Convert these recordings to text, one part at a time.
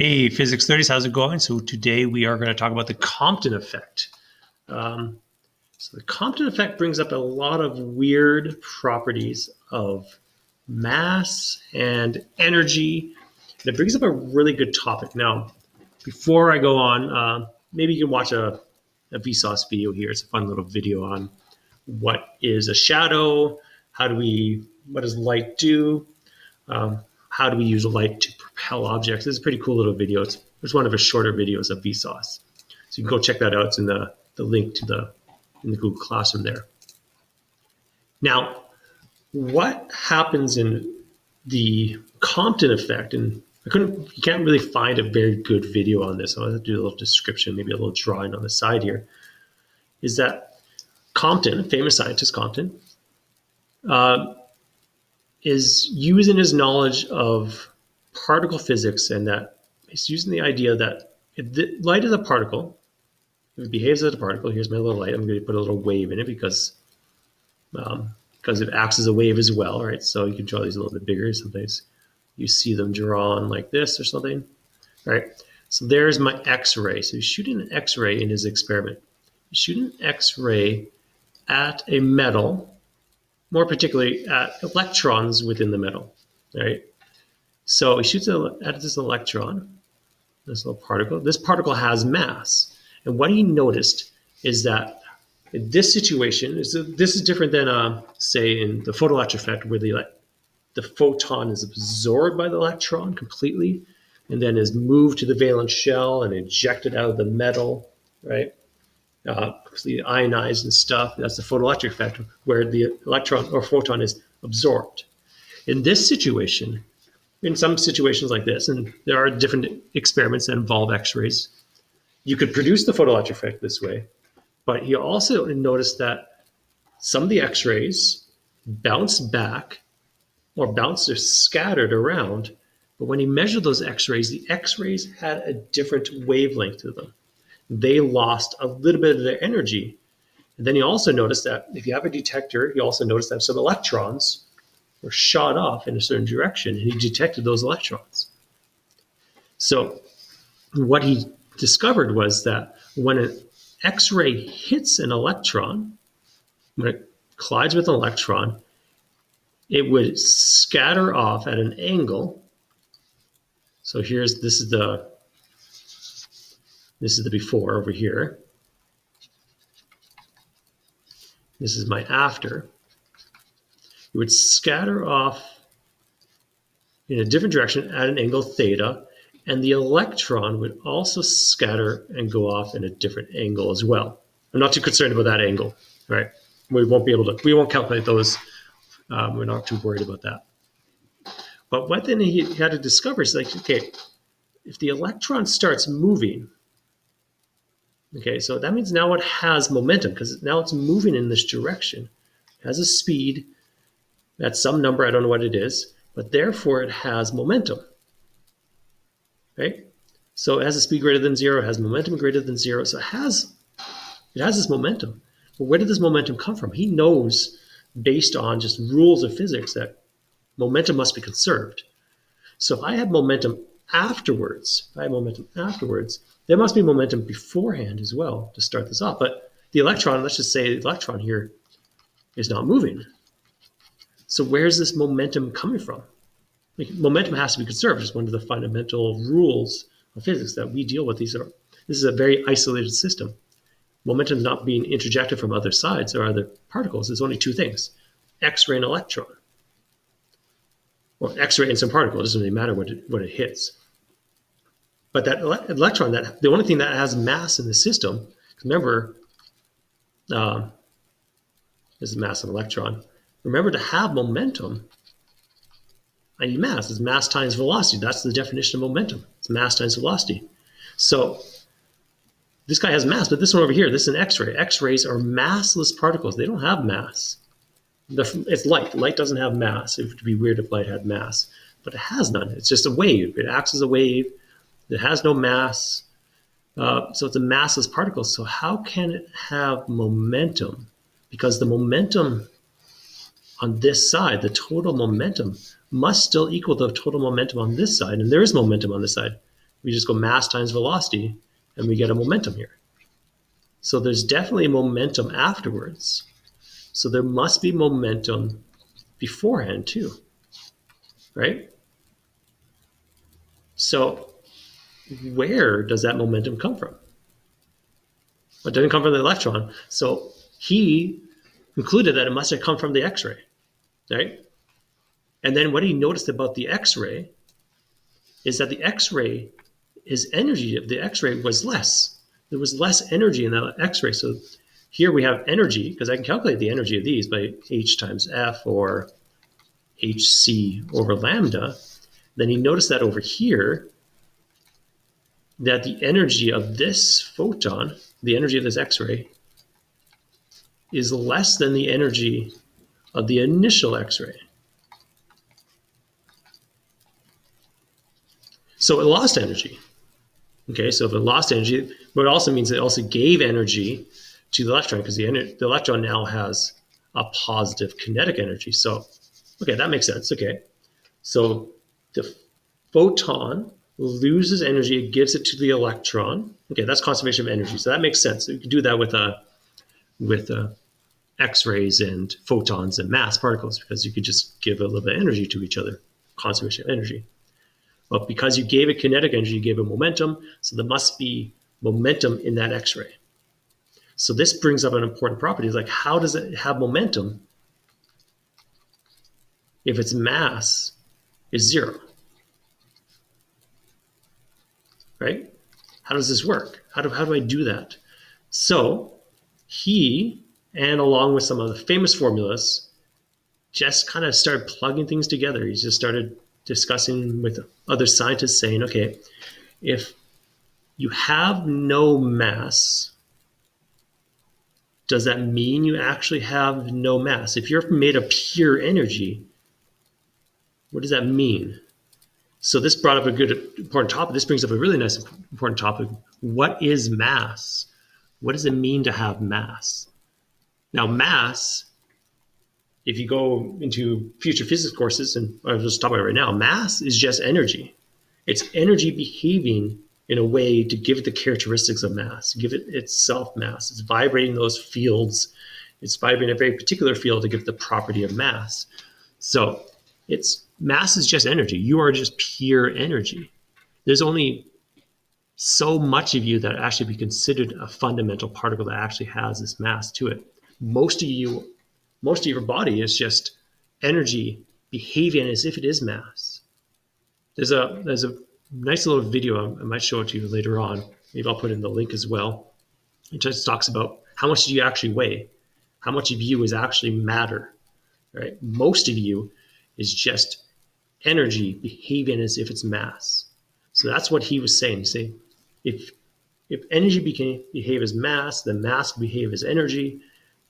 Hey, Physics 30s, how's it going? So today we are going to talk about the Compton effect. Um, so the Compton effect brings up a lot of weird properties of mass and energy. And it brings up a really good topic. Now, before I go on, maybe you can watch a Vsauce video here. It's a fun little video on what is a shadow, what does light do, um, how do we use light to propel objects? It's a pretty cool little video. It's one of his shorter videos of Vsauce. So you can go check that out. It's in the link to in the Google Classroom there. Now, what happens in the Compton effect, and you can't really find a very good video on this. So I'll have to do a little description, maybe a little drawing on the side here, is that Compton, famous scientist Compton, is using his knowledge of particle physics, and that he's using the idea that light is a particle. If it behaves as a particle, here's my little light. I'm going to put a little wave in it because it acts as a wave as well, right? So you can draw these a little bit bigger. Sometimes you see them drawn like this or something, right? So there's my X-ray. So he's shooting an X-ray in his experiment. He's shooting an X-ray at a metal, more particularly at electrons within the metal, right? So he shoots at this electron, this little particle. This particle has mass. And what he noticed is that in this situation, this is different than, say, in the photoelectric effect, where the photon is absorbed by the electron completely and then is moved to the valence shell and ejected out of the metal, right? Completely ionized and stuff. That's the photoelectric effect, where the electron or photon is absorbed. In this situation, in some situations like this, and there are different experiments that involve X-rays, you could produce the photoelectric effect this way, but he also noticed that some of the X-rays bounce back or bounce or scattered around, but when he measured those X-rays, the X-rays had a different wavelength to them. They lost a little bit of their energy. And then he also noticed that if you have a detector, he also noticed that some electrons were shot off in a certain direction, and he detected those electrons. So what he discovered was that when an X-ray hits an electron, when it collides with an electron, it would scatter off at an angle. So this is the before over here. This is my after. It would scatter off in a different direction at an angle theta, and the electron would also scatter and go off in a different angle as well. I'm not too concerned about that angle, right? We won't calculate those. We're not too worried about that. But what then he had to discover is okay, if the electron starts moving, okay, so that means now it has momentum because now it's moving in this direction. It has a speed at some number, I don't know what it is, but therefore it has momentum, right? So it has a speed greater than zero, it has momentum greater than zero, so it has this momentum. But where did this momentum come from? He knows, based on just rules of physics, that momentum must be conserved. So if I have momentum afterwards, there must be momentum beforehand as well to start this off. But the electron, let's just say the electron here is not moving. So where's this momentum coming from? Momentum has to be conserved. It's one of the fundamental rules of physics that we deal with. This is a very isolated system. Momentum is not being interjected from other sides or other particles. There's only two things: X-ray and electron. Or X-ray and some particle. It doesn't really matter what it hits. But that electron, the only thing that has mass in the system, remember, this is mass of an electron. Remember, to have momentum, I need mass. It's mass times velocity. That's the definition of momentum. It's mass times velocity. So this guy has mass, but this one over here, this is an X-ray. X-rays are massless particles. They don't have mass. It's light. Light doesn't have mass. It would be weird if light had mass, but it has none. It's just a wave. It acts as a wave. It has no mass. So it's a massless particle. So how can it have momentum? Because the momentum on this side, the total momentum, must still equal the total momentum on this side. And there is momentum on this side. We just go mass times velocity, and we get a momentum here. So there's definitely momentum afterwards. So there must be momentum beforehand too, right? So where does that momentum come from? It doesn't come from the electron. So he concluded that it must have come from the X-ray, right? And then what he noticed about the X-ray is that the X-ray, his energy of the X-ray was less. There was less energy in that X-ray. So here we have energy, because I can calculate the energy of these by H times F or HC over lambda. Then he noticed that over here, that the energy of this photon, the energy of this X-ray, is less than the energy of the initial X-ray. So it lost energy. Okay, so if it lost energy, but it also means it also gave energy to the electron, because the electron now has a positive kinetic energy. So, okay, that makes sense. Okay, so the photon loses energy, it gives it to the electron. Okay, that's conservation of energy. So that makes sense. So you can do that with X-rays and photons and mass particles, because you could just give a little bit of energy to each other, conservation of energy. But because you gave it kinetic energy, you gave it momentum, so there must be momentum in that X-ray. So this brings up an important property. It's like, how does it have momentum if its mass is 0? Right? How does this work? How do I do that? So he, and along with some of the famous formulas, just kind of started plugging things together. He just started discussing with other scientists, saying, okay, if you have no mass, does that mean you actually have no mass? If you're made of pure energy, what does that mean? So this brought up a good, important topic. This brings up a really nice, important topic. What is mass? What does it mean to have mass? Now, mass, if you go into future physics courses, and I'll just talk about it right now, mass is just energy. It's energy behaving in a way to give it the characteristics of mass, give it itself mass. It's vibrating those fields. It's vibrating a very particular field to give the property of mass. So mass is just energy. You are just pure energy. There's only so much of you that actually be considered a fundamental particle that actually has this mass to it. Most of your body is just energy behaving as if it is mass. There's a nice little video. I might show it to you later on. Maybe I'll put in the link as well. It just talks about how much do you actually weigh? How much of you is actually matter, right? Most of you is just energy behaving as if it's mass. So that's what he was saying. Say, if energy behave as mass, then mass can behave as energy.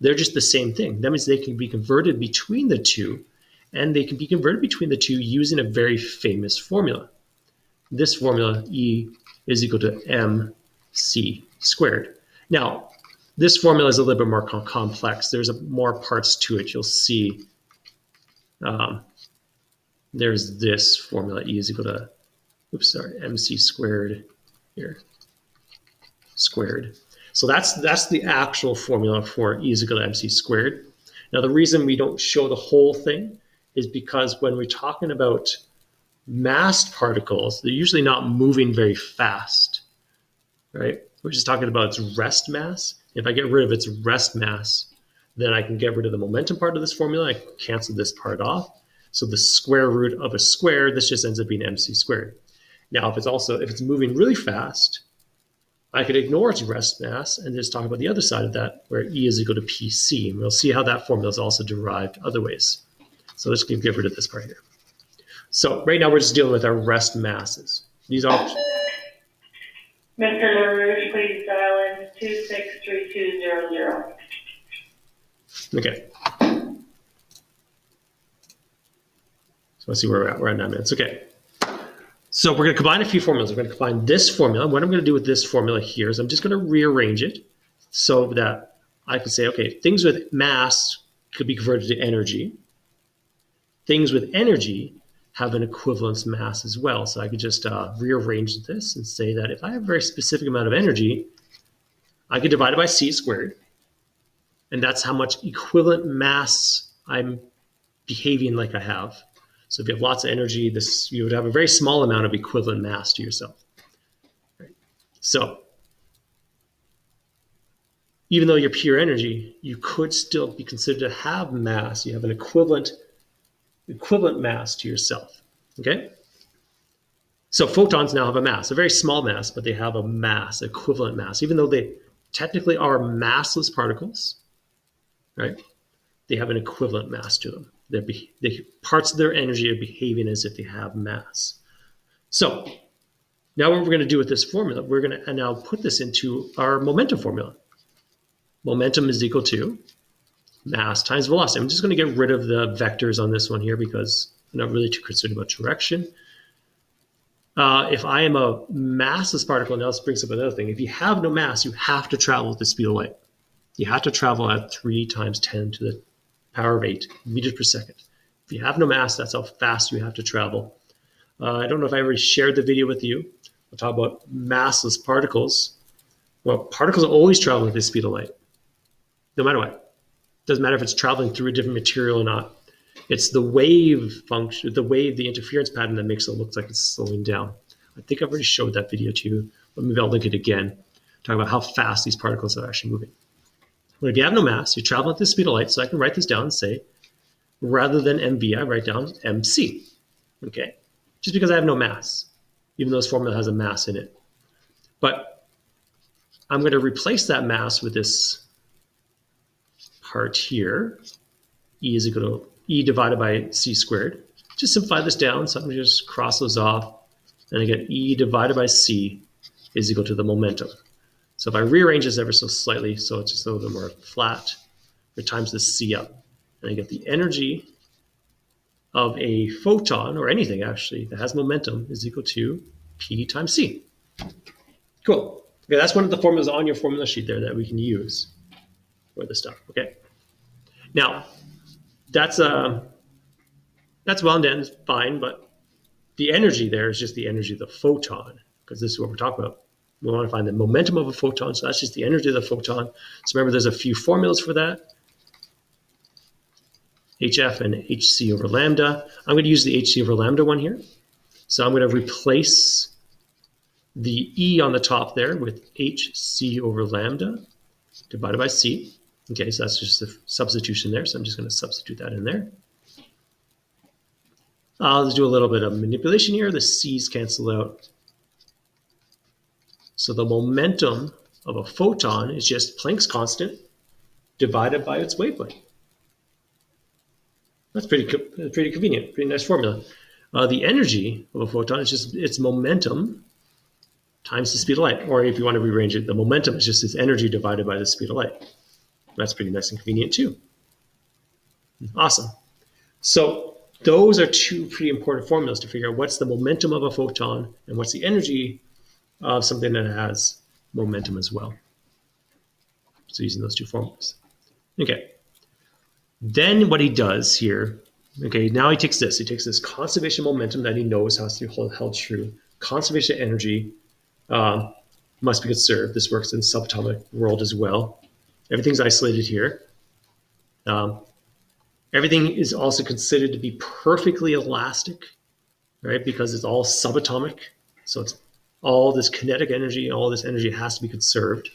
They're just the same thing. That means they can be converted between the two, and they can be converted between the two using a very famous formula. This formula, E is equal to mc squared. Now, this formula is a little bit more complex. There's more parts to it. You'll see there's this formula, E is equal to, mc squared here, squared. So that's the actual formula for E is equal to mc squared. Now, the reason we don't show the whole thing is because when we're talking about massed particles, they're usually not moving very fast, right? We're just talking about its rest mass. If I get rid of its rest mass, then I can get rid of the momentum part of this formula. I can cancel this part off. So the square root of a square, this just ends up being mc squared. Now, if it's moving really fast, I could ignore its rest mass and just talk about the other side of that, where E is equal to PC. And we'll see how that formula is also derived other ways. So let's get rid of this part here. So right now we're just dealing with our rest masses. These are... Mr. LaRouche, please dial in 263200. Okay. So let's see where we're at. We're at 9 minutes. Okay. So we're going to combine a few formulas. We're going to combine this formula. What I'm going to do with this formula here is I'm just going to rearrange it so that I can say, okay, things with mass could be converted to energy. Things with energy have an equivalence mass as well. So I could just rearrange this and say that if I have a very specific amount of energy, I could divide it by c squared, and that's how much equivalent mass I'm behaving like I have. So if you have lots of energy, you would have a very small amount of equivalent mass to yourself. Right? So even though you're pure energy, you could still be considered to have mass. You have an equivalent mass to yourself. Okay? So photons now have a mass, a very small mass, but they have a mass, equivalent mass. Even though they technically are massless particles, right? They have an equivalent mass to them. Parts of their energy are behaving as if they have mass. So now what we're going to do with this formula, we're going to now put this into our momentum formula. Momentum is equal to mass times velocity. I'm just going to get rid of the vectors on this one here because I'm not really too concerned about direction. If I am a massless particle, now this brings up another thing. If you have no mass, you have to travel at the speed of light. You have to travel at 3 times 10 to the power of 8 meters per second. If you have no mass, that's how fast you have to travel. I don't know if I already shared the video with you. We'll talk about massless particles. Well, particles always travel at the speed of light, no matter what. Doesn't matter if it's traveling through a different material or not. It's the wave function, the interference pattern that makes it look like it's slowing down. I think I've already showed that video to you, but maybe I'll link it again. Talk about how fast these particles are actually moving. But if you have no mass, you travel at the speed of light, so I can write this down and say, rather than mv, I write down mc, okay? Just because I have no mass, even though this formula has a mass in it. But I'm going to replace that mass with this part here. E is equal to E divided by c squared. Just simplify this down, so I'm going to just cross those off, and I get E divided by c is equal to the momentum. So if I rearrange this ever so slightly, so it's just a little bit more flat, it times the c up, and I get the energy of a photon, or anything actually, that has momentum is equal to P times C. Cool. Okay, that's one of the formulas on your formula sheet there that we can use for this stuff, okay? Now, that's well and done, fine, but the energy there is just the energy of the photon, because this is what we're talking about. We want to find the momentum of a photon, so that's just the energy of the photon. So remember, there's a few formulas for that. HF and HC over lambda. I'm going to use the HC over lambda one here. So I'm going to replace the E on the top there with HC over lambda divided by C. Okay, so that's just the substitution there. So I'm just going to substitute that in there. I'll just do a little bit of manipulation here. The C's cancel out. So the momentum of a photon is just Planck's constant divided by its wavelength. That's pretty convenient, pretty nice formula. The energy of a photon is just its momentum times the speed of light. Or if you want to rearrange it, the momentum is just its energy divided by the speed of light. That's pretty nice and convenient too. Awesome. So those are two pretty important formulas to figure out what's the momentum of a photon and what's the energy of something that has momentum as well. So using those two formulas. Okay. Then what he does here, okay, now he takes this conservation momentum that he knows has to be held true. Conservation energy must be conserved. This works in subatomic world as well. Everything's isolated here. Everything is also considered to be perfectly elastic, right? Because it's all subatomic. So it's all this kinetic energy, all this energy has to be conserved.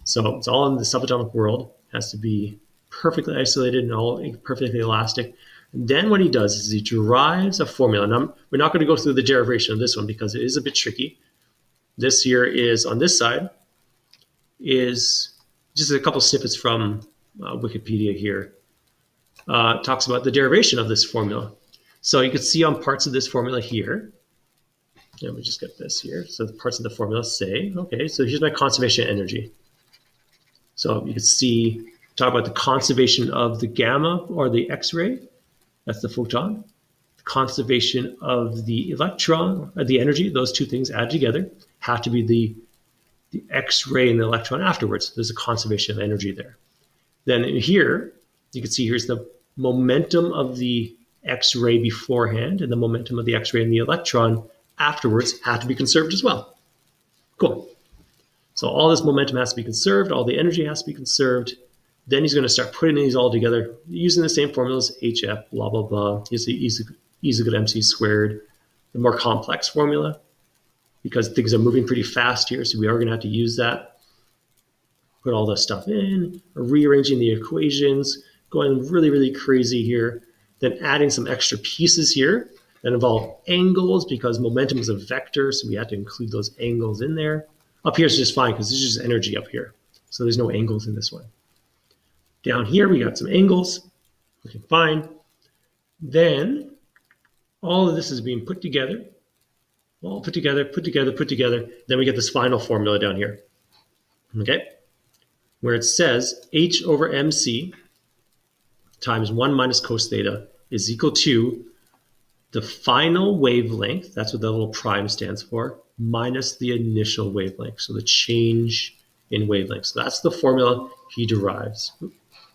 So it's all in the subatomic world, has to be perfectly isolated and all perfectly elastic. And then what he does is he derives a formula. And we're not going to go through the derivation of this one because it is a bit tricky. This here is, on this side, is just a couple snippets from Wikipedia here. Talks about the derivation of this formula. So you can see on parts of this formula here. Let me just get this here. So the parts of the formula say, okay, so here's my conservation energy. So you can see, talk about the conservation of the gamma or the X-ray. That's the photon. The conservation of the electron, or the energy, those two things added together have to be the X-ray and the electron afterwards. There's a conservation of energy there. Then in here, you can see here's the momentum of the X-ray beforehand, and the momentum of the X-ray and the electron afterwards have to be conserved as well. Cool. So all this momentum has to be conserved, all the energy has to be conserved. Then he's going to start putting these all together using the same formulas, HF, blah, blah, blah. You see E is equal to mc squared, the more complex formula, because things are moving pretty fast here, so we are going to have to use that. Put all this stuff in, rearranging the equations, going really, really crazy here, then adding some extra pieces here that involve angles because momentum is a vector, so we have to include those angles in there. Up here is just fine because this is just energy up here, so there's no angles in this one. Down here we got some angles, looking fine. Then all of this is being put together, all put together, put together, put together. Then we get this final formula down here, okay? Where it says H over mc times 1 minus cos theta is equal to the final wavelength, that's what the little prime stands for, minus the initial wavelength, so the change in wavelength. So that's the formula he derives.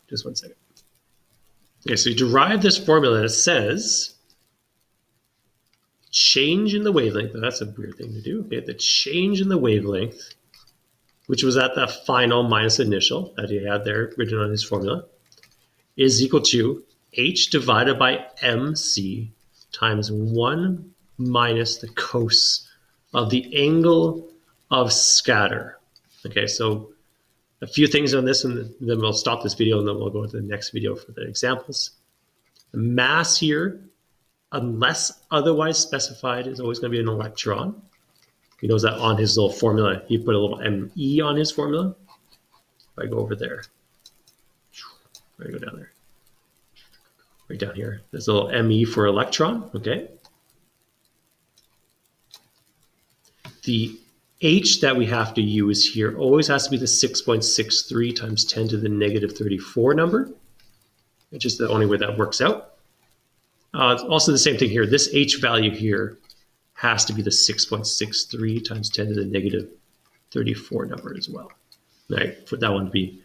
Just 1 second. Okay, so he derived this formula that says change in the wavelength. That's a weird thing to do. Okay, the change in the wavelength, which was at the final minus initial that he had there written on his formula, is equal to h divided by mc times 1 minus the cos of the angle of scatter. Okay, so a few things on this, and then we'll stop this video, and then we'll go to the next video for the examples. The mass here, unless otherwise specified, is always going to be an electron. He knows that on his little formula. He put a little ME on his formula. If I go over there, if I go down there, right down here, there's a little ME for electron, okay? The H that we have to use here always has to be the 6.63 times 10 to the negative 34 number, which is the only way that works out. It's also the same thing here. This H value here has to be the 6.63 times 10 to the negative 34 number as well. Right, for that one to be,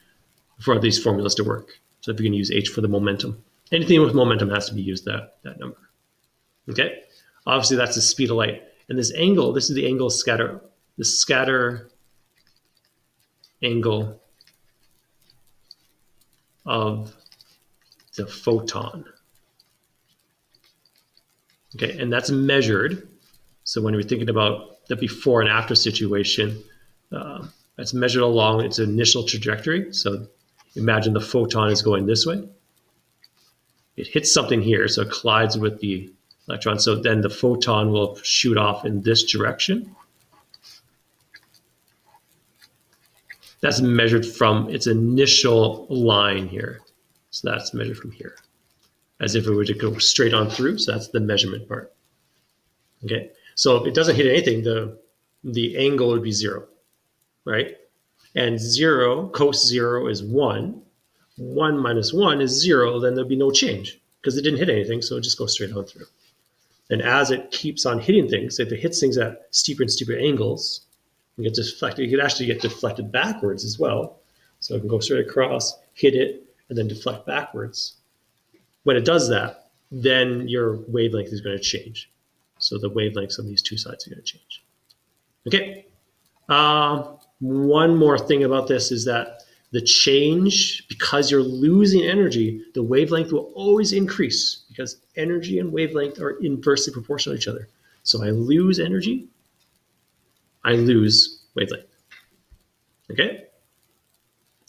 for these formulas to work. So if you're going to use H for the momentum, anything with momentum has to be used that number. Okay, obviously that's the speed of light. And this angle, this is the angle of scatter, the scatter angle of the photon. Okay, and that's measured. So when we're thinking about the before and after situation, that's measured along its initial trajectory. So imagine the photon is going this way. It hits something here, so it collides with the electron. So then the photon will shoot off in this direction. That's measured from its initial line here. So that's measured from here, as if it were to go straight on through. So that's the measurement part. Okay, so if it doesn't hit anything, the angle would be 0, right? And 0, cos 0 is 1. 1 minus 1 is 0, then there'll be no change because it didn't hit anything, so it just goes straight on through. And as it keeps on hitting things, if it hits things at steeper and steeper angles, it gets deflected. It could actually get deflected backwards as well. So it can go straight across, hit it, and then deflect backwards. When it does that, then your wavelength is going to change. So the wavelengths on these two sides are going to change. Okay. One more thing about this is that the change, because you're losing energy, the wavelength will always increase because energy and wavelength are inversely proportional to each other. So I lose energy, I lose wavelength. Okay?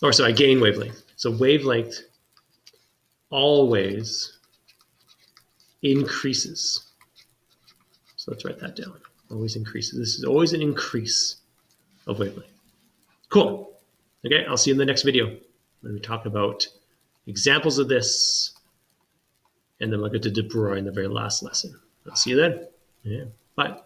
Or so I gain wavelength. So wavelength always increases. So let's write that down. Always increases. This is always an increase of wavelength. Cool. Okay, I'll see you in the next video when we talk about examples of this, and then we'll get to De Broglie in the very last lesson. I'll see you then. Yeah, bye.